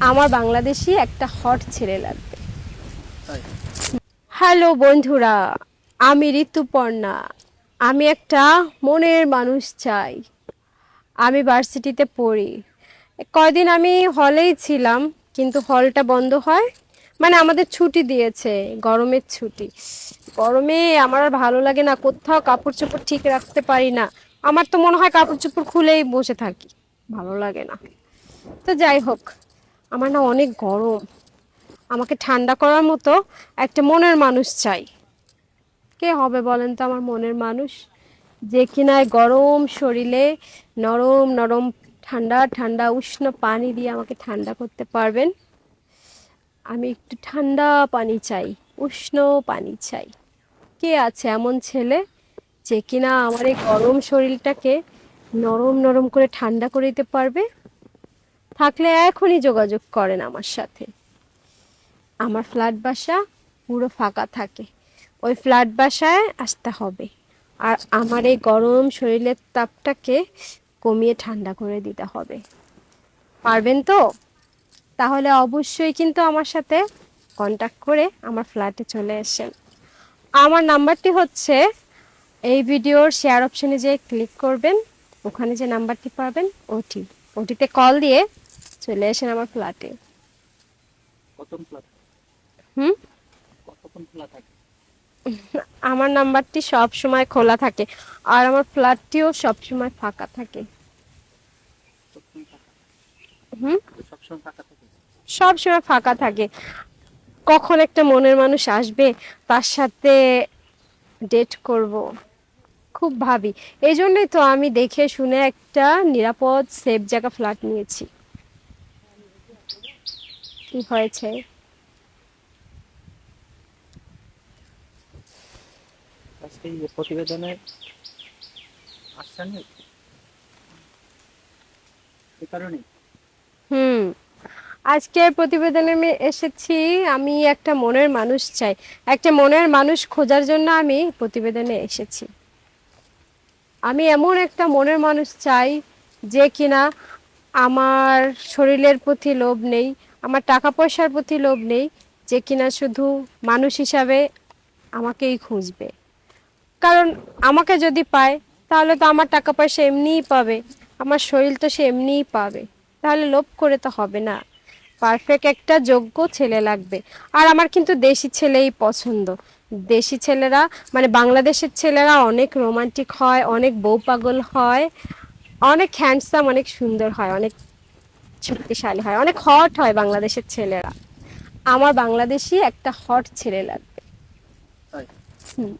আমার বাংলাদেশি একটা হট ছেলে লাগবে। হ্যালো বন্ধুরা, আমি ঋতুপর্ণা। আমি একটা মনের মানুষ চাই। আমি ভার্সিটিতে পড়ি। কয়দিন আমি হলেই ছিলাম, কিন্তু হলটা বন্ধ হয়। মানে আমাদের ছুটি দিয়েছে, গরমের ছুটি। গরমে আমার আর ভালো লাগে না, কোথাও কাপড় চোপড় ঠিক রাখতে পারি না। আমার তো মনে হয় কাপড় চোপড় খুলেই বসে থাকি, ভালো লাগে না। তো যাই হোক, আমার না অনেক গরম। আমাকে ঠান্ডা করার মতো একটা মনের মানুষ চাই। কে হবে বলেন তো আমার মনের মানুষ, যে কিনা এই গরম শরীরে নরম নরম ঠান্ডা ঠান্ডা উষ্ণ পানি দিয়ে আমাকে ঠান্ডা করতে পারবেন। আমি একটু ঠান্ডা পানি চাই, উষ্ণ পানি চাই। কে আছে এমন ছেলে যে কিনা আমার এই গরম শরীরটাকে নরম নরম করে ঠান্ডা করে দিতে পারবে? থাকলে এখনই যোগাযোগ করেন আমার সাথে। আমার ফ্ল্যাট বাসা পুরো ফাঁকা থাকে, ওই ফ্ল্যাট বাসায় আসতে হবে। আর আমার এই গরম শরীরের তাপটাকে কমিয়ে ঠান্ডা করে দিতে হবে। পারবেন তো? তাহলে অবশ্যই কিন্তু আমার সাথে কন্টাক্ট করে আমার ফ্ল্যাটে চলে আসেন। আমার নাম্বারটি হচ্ছে, এই ভিডিওর শেয়ার অপশনে যে ক্লিক করবেন, ওখানে যে নাম্বারটি পাবেন ওটিতে কল দিয়ে চলে আসেন আমার ফ্ল্যাটে। হুম, আমার নাম্বারটি সব সময় খোলা থাকে, আর আমার ফ্ল্যাটটিও সব সময় ফাঁকা থাকে। হুম, সব সময় ফাঁকা থাকে। কখন একটা মনের মানুষ আসবে, তার সাথে ডেট করব, খুব ভাবি। এই জন্যই তো আমি দেখে শুনে একটা নিরাপদ সেফ জায়গা ফ্ল্যাট নিয়েছি। কি হয়েছে? আজকে এই প্রতিবেদনে আসছেন এই কারণে। হুম, আজকের প্রতিবেদনে আমি এসেছি। আমি একটা মনের মানুষ চাই, একটা মনের মানুষ খোঁজার জন্য আমি প্রতিবেদনে এসেছি। আমি এমন একটা মনের মানুষ চাই যে কিনা আমার শরীরের প্রতি লোভ নেই, আমার টাকা পয়সার প্রতি লোভ নেই, যে কিনা শুধু মানুষ হিসাবে আমাকেই খুঁজবে। কারণ আমাকে যদি পায়, তাহলে তো আমার টাকা পয়সা এমনিই পাবে, আমার শরীর তো সে এমনিই পাবে। তাহলে লোভ করে তো হবে না। পারফেক্ট একটা যোগ্য ছেলে লাগবে। আর আমার কিন্তু দেশি ছেলেই পছন্দ। দেশি ছেলেরা মানে বাংলাদেশের ছেলেরা অনেক রোমান্টিক হয়, অনেক বউ পাগল হয়, অনেক হ্যান্ডসাম, অনেক সুন্দর হয়, অনেক শক্তিশালী হয়, অনেক হট হয় বাংলাদেশের ছেলেরা। আমার বাংলাদেশি একটা হট ছেলে লাগবে। তাই হুম।